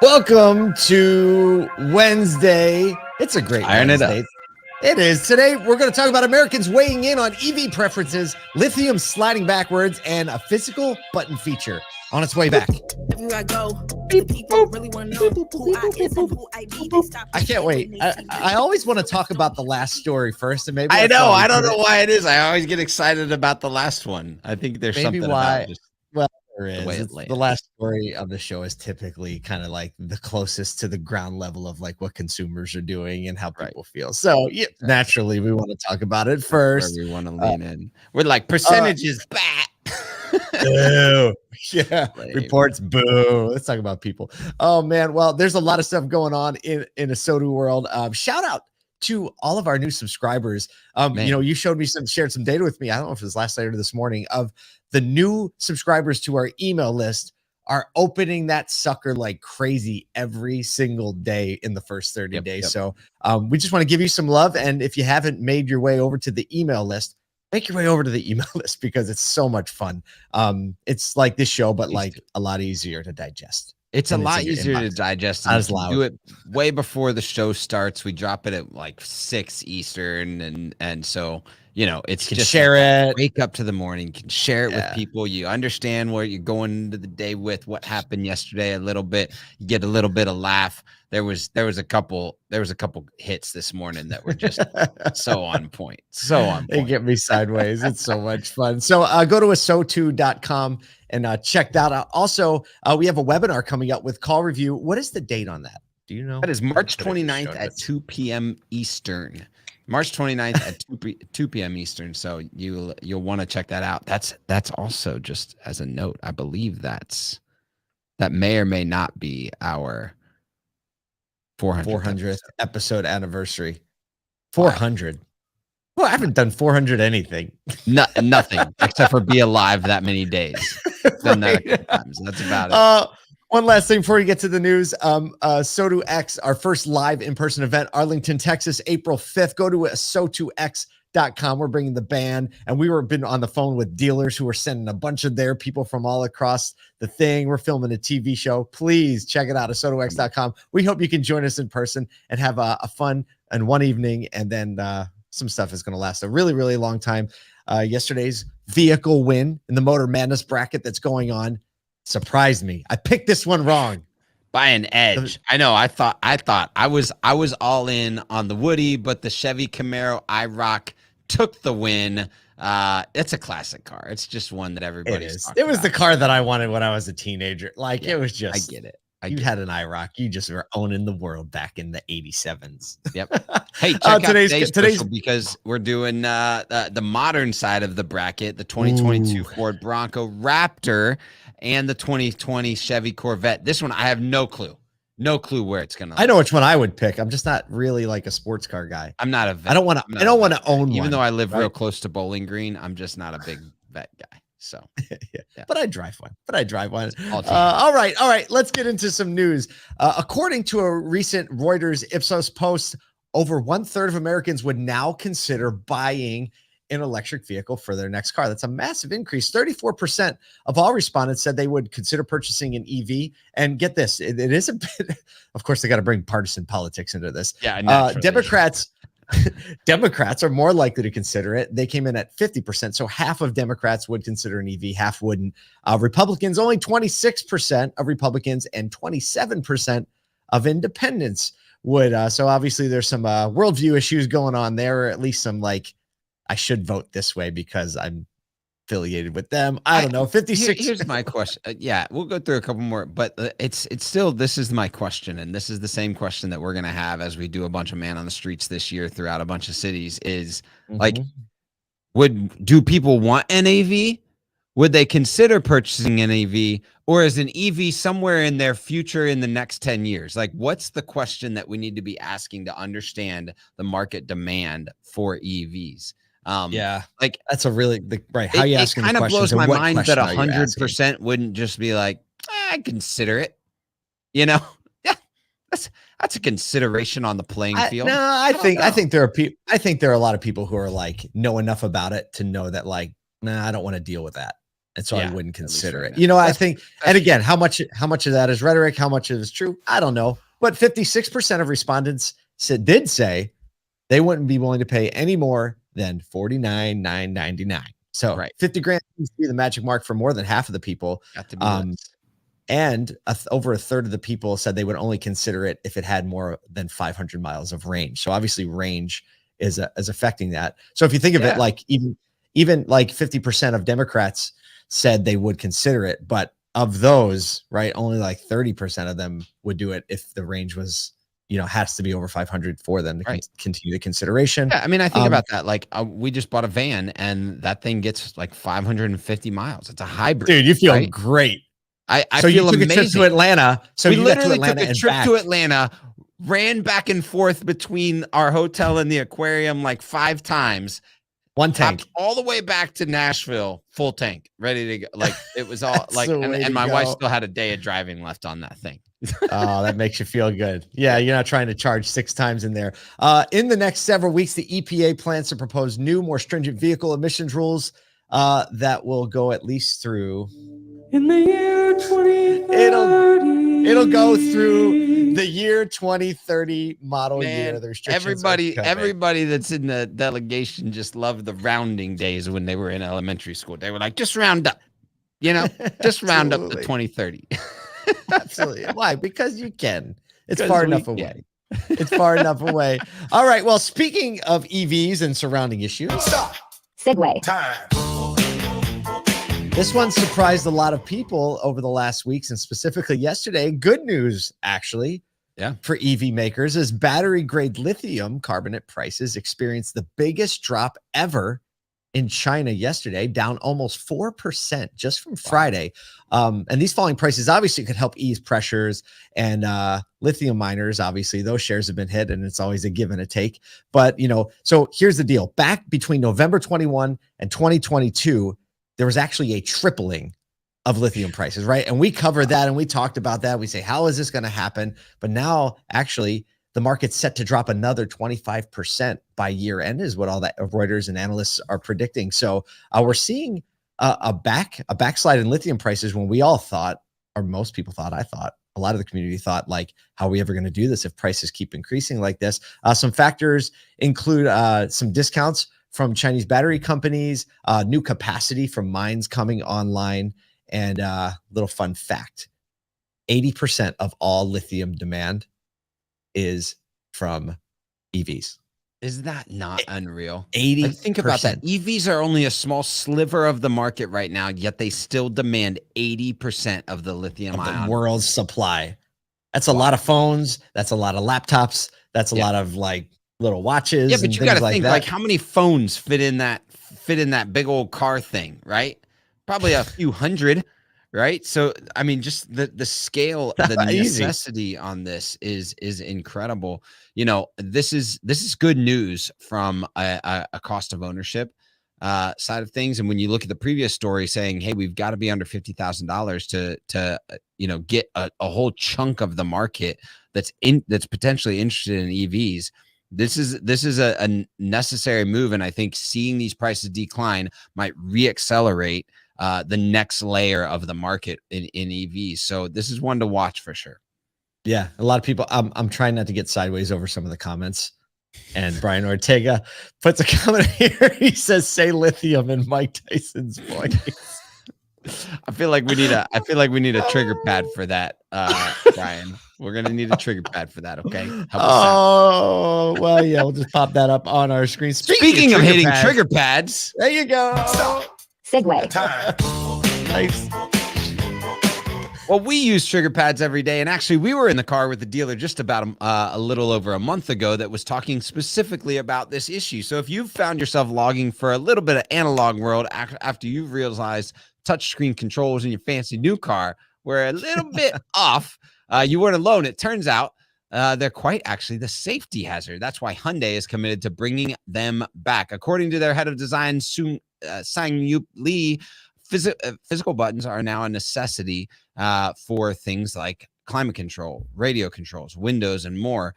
Welcome to Wednesday. It's a great Iron it up. Wednesday. It is. Today, we're going to talk about Americans weighing in on EV preferences, lithium sliding backwards, and a physical button feature on its way back. Everywhere I go, the people really want to know who I is and who I be. They stop. I can't wait. I always want to talk about the last story first, and maybe I that's know. why we I don't put know why it is. I always get excited about the last one. I think there's Maybe something why. about just Well, there is. way it It's- the lands. last story of the show is typically kind of like the closest to the ground level of like what consumers are doing and how Right. people feel. So yeah, naturally, we want to talk about it where first. we want to lean in. We're like percentages back. Boo. Yeah. Lame. Reports. Boo. Let's talk about people. Oh man. Well, there's a lot of stuff going on in a SOTU world. Shout out to all of our new subscribers. Man. You shared some data with me. I don't know if it was last night or this morning of the new subscribers to our email list are opening that sucker like crazy every single day in the first 30 days. Yep. So we just want to give you some love. And if you haven't made your way over to the email list, make your way over to the email list because it's so much fun. It's like this show, but Please like do. a lot easier to digest. It's a And it's lot in your easier to inbox. digest. Not And as we can loud. do it way before the show starts. We drop it at like 6 Eastern, and so it's You can just share it. wake up to the morning, you can share it Yeah. with people. You understand what you're going into the day with, what happened yesterday a little bit. You get a little bit of laugh. There was a couple hits this morning that were just so on point. So on They point. get me sideways. It's so much fun. So go to aso2.com and check that out. Also, we have a webinar coming up with call review. What is the date on that? Do you know? That is March Put it in the 29th show at notes. 2 p.m. Eastern. March 29th at 2 p.m. Eastern. So you'll want to check that out. That's also, just as a note, I believe that may or may not be our 400th episode anniversary. 400. Well, I haven't done 400 anything. Nothing except for be alive that many days. Done that a couple times. That's about it. One last thing before we get to the news. SOTU X, our first live in-person event, Arlington, Texas, April 5th. Go to aso2x.com. We're bringing the band, and been on the phone with dealers who are sending a bunch of their people from all across the thing. We're filming a TV show. Please check it out at aso2x.com. We hope you can join us in person and have a fun and one evening, and then some stuff is going to last a really, really long time. Yesterday's vehicle win in the Motor Madness bracket that's going on surprised me. I picked this one wrong. By an edge. I know. I thought I was all in on the Woody, but the Chevy Camaro IROC took the win. It's a classic car. It's just one that everybody's talking It was about. the car that I wanted when I was a teenager. Like Yeah, it was just. I get it. You had an IROC. You just were owning the world back in the 87s. Yep. Hey, check out today's today's special because we're doing the modern side of the bracket, the 2022 Ford Bronco Raptor and the 2020 Chevy Corvette. This one, I have no clue where it's gonna. I know which one I would pick. I'm just not really like a sports car guy. I'm not a vet. I don't want to own one. Even though I live real right? close to Bowling Green, I'm just not a big vet guy. So, yeah. But I drive one. All All right. Let's get into some news. According to a recent Reuters Ipsos post, over 1/3 of Americans would now consider buying an electric vehicle for their next car. That's a massive increase. 34% of all respondents said they would consider purchasing an EV. And get this, it is a bit, of course, they got to bring partisan politics into this. yeah, naturally. Democrats are more likely to consider it. They came in at 50%. So half of Democrats would consider an EV, half wouldn't. Republicans, only 26% of Republicans and 27% of independents would. So obviously there's some worldview issues going on there, or at least some like, I should vote this way because I'm affiliated with them. I don't know. 56. Here's my question. Yeah, we'll go through a couple more, but it's still, this is my question. And this is the same question that we're going to have as we do a bunch of man on the streets this year throughout a bunch of cities is like, do people want an AV? Would they consider purchasing an EV, or is an EV somewhere in their future in the next 10 years? Like, what's the question that we need to be asking to understand the market demand for EVs? Yeah, like that's a really right. How you asking? It kind the of blows questions my and what mind that question are you asking? 100% wouldn't just be like, I'd consider it. Yeah, that's a consideration on the playing field. I think there are people. I think there are a lot of people who are like know enough about it to know that like, nah, I don't want to deal with that. And so I Yeah, wouldn't at least consider right it. now. You know, I That's think, and again, how much of that is rhetoric, how much of it is true? I don't know. But 56% of respondents did say they wouldn't be willing to pay any more than $49,999. So right. 50 grand seems to be the magic mark for more than half of the people. Got to be less. And over a third of the people said they would only consider it if it had more than 500 miles of range. So obviously range is affecting that. So if you think of it, like even like 50% of Democrats said they would consider it, but of those, right, only like 30% of them would do it if the range was, has to be over 500 for them to continue the consideration. Yeah, I mean, I think about that. Like, we just bought a van, and that thing gets like 550 miles. It's a hybrid. Dude, you feel great. I so feel you took amazing. a trip to Atlanta. So we you literally got to Atlanta took a trip to Atlanta, ran back and forth between our hotel and the aquarium like 5 times. One tank all the way back to Nashville, full tank, ready to go. Like it was all like, and my wife still had a day of driving left on that thing. Oh, that makes you feel good. Yeah, you're not trying to charge 6 times in there. In the next several weeks, the EPA plans to propose new, more stringent vehicle emissions rules that will go at least through in the year 2030. It'll go through the year 2030 model year. The restrictions everybody that's in the delegation just loved the rounding days when they were in elementary school. They were like, just round up, just round up to 2030. Absolutely. Why? Because you can. It's far enough away. It's far enough away. All right. Well, speaking of EVs and surrounding issues. Stop. Segue. Time. This one surprised a lot of people over the last weeks and specifically yesterday. Good news, actually, for EV makers is battery-grade lithium carbonate prices experienced the biggest drop ever in China yesterday, down almost 4% just from Friday. And these falling prices obviously could help ease pressures. And lithium miners, obviously, those shares have been hit, and it's always a give and a take. But, so here's the deal. Back between November 21 and 2022, there was actually a tripling of lithium prices, right? And we covered that and we talked about that. We say, how is this going to happen? But now actually the market's set to drop another 25% by year end is what all that Reuters and analysts are predicting. So we're seeing a backslide in lithium prices when we all thought, or most people thought, I thought, a lot of the community thought, like, how are we ever going to do this if prices keep increasing like this? Some factors include some discounts from Chinese battery companies, new capacity from mines coming online, and little fun fact, 80% of all lithium demand is from EVs. Is that not unreal? 80%. Like, think about that. EVs are only a small sliver of the market right now, yet they still demand 80% of the lithium ion world's supply. That's a lot of phones. That's a lot of laptops. That's a lot of like little watches. Yeah, but you got to think like how many phones fit in that big old car thing, right? Probably a few hundred, right? So I mean, just the scale, the necessity on this is incredible. This is good news from a cost of ownership side of things. And when you look at the previous story saying, hey, we've got to be under $50,000 to get a whole chunk of the market that's potentially interested in EVs. This is a necessary move, and I think seeing these prices decline might reaccelerate the next layer of the market in EVs. So this is one to watch for sure. Yeah, a lot of people. I'm trying not to get sideways over some of the comments. And Brian Ortega puts a comment here. He says, "Say lithium" in Mike Tyson's voice. I feel like we need a trigger pad for that, Brian. We're gonna need a trigger pad for that. Okay. Well, yeah, we'll just pop that up on our screen. Speaking of hitting trigger pads, there you go. Segue. Nice. Well, we use trigger pads every day, and actually, we were in the car with the dealer just about a little over a month ago that was talking specifically about this issue. So, if you've found yourself logging for a little bit of analog world after you've realized touchscreen controls in your fancy new car were a little bit off, you weren't alone. It turns out they're quite actually the safety hazard. That's why Hyundai is committed to bringing them back. According to their head of design, Sang-Yup Lee, physical buttons are now a necessity for things like climate control, radio controls, windows, and more.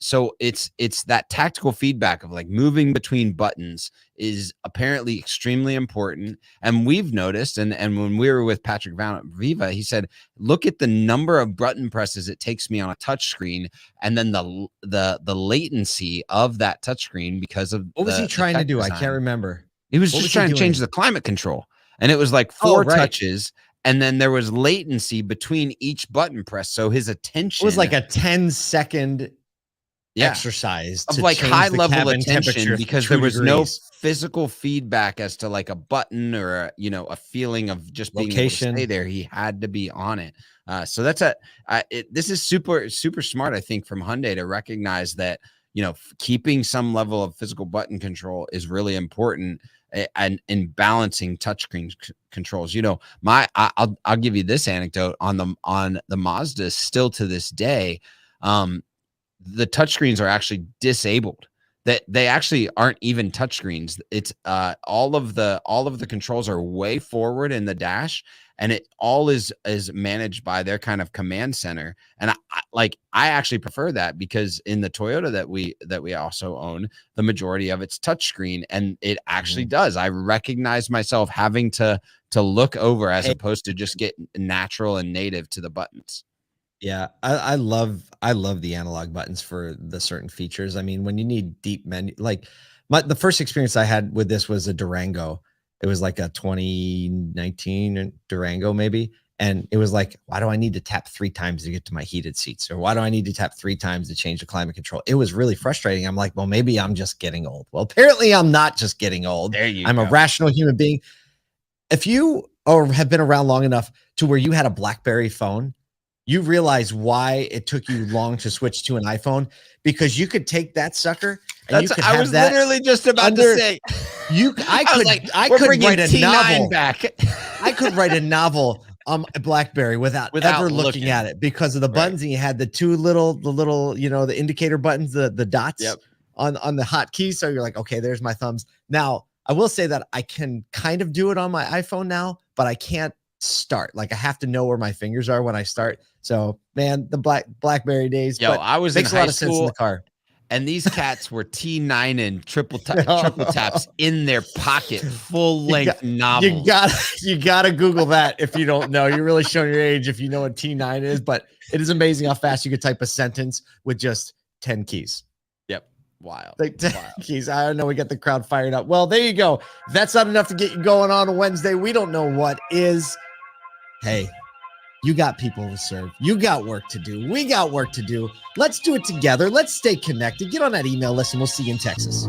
so it's that tactical feedback of like moving between buttons is apparently extremely important. And we've noticed, and when we were with Patrick Viva, he said, look at the number of button presses it takes me on a touch screen, and then the latency of that touch screen because of what was he trying to do? design. I can't remember. He was just trying to change the climate control, and it was like 4 touches. And then there was latency between each button press. So his attention, it was like a 10-second exercise of to like change high the level cabin attention, temperature because 2 there was no degrees. physical feedback as to like a button or a feeling of just being able to stay there. He had to be on it. So that's this is super smart, I think, from Hyundai to recognize that, keeping some level of physical button control is really important. And in balancing touchscreen controls, I'll give you this anecdote on the Mazda. Still to this day, the touchscreens are actually disabled. That they actually aren't even touchscreens. It's all of the controls are way forward in the dash, and it all is managed by their kind of command center. And I actually prefer that, because in the Toyota that we also own, the majority of it's touchscreen, and it actually does. I recognize myself having to look over as opposed to just get natural and native to the buttons. Yeah, I love the analog buttons for the certain features. I mean, when you need deep menu, like the first experience I had with this was a Durango. It was like a 2019 Durango maybe. And it was like, why do I need to tap 3 times to get to my heated seats? Or why do I need to tap 3 times to change the climate control? It was really frustrating. I'm like, well, maybe I'm just getting old. Well, apparently I'm not just getting old. I'm a rational human being. If you have been around long enough to where you had a BlackBerry phone, you realize why it took you long to switch to an iPhone, because you could take that sucker and you could have that. Literally just about to say, I could write a novel back. I could write a novel on BlackBerry without ever looking at it, because of the buttons. And you had the little, the indicator buttons, the dots on the hotkey. So you're like, okay, there's my thumbs. Now, I will say that I can kind of do it on my iPhone now, but I can't start. Like, I have to know where my fingers are when I start. So, man, the BlackBerry days. I was in high school in the car, and these cats were T9 and triple taps in their pocket, full length novels. You gotta Google that if you don't know. You're really showing your age if you know what T9 is. But it is amazing how fast you could type a sentence with just 10 keys. Yep. Wild. Like 10 keys. I don't know. We get the crowd fired up. Well, there you go. If that's not enough to get you going on a Wednesday, we don't know what is. Hey, you got people to serve. You got work to do. We got work to do. Let's do it together. Let's stay connected. Get on that email list, and we'll see you in Texas.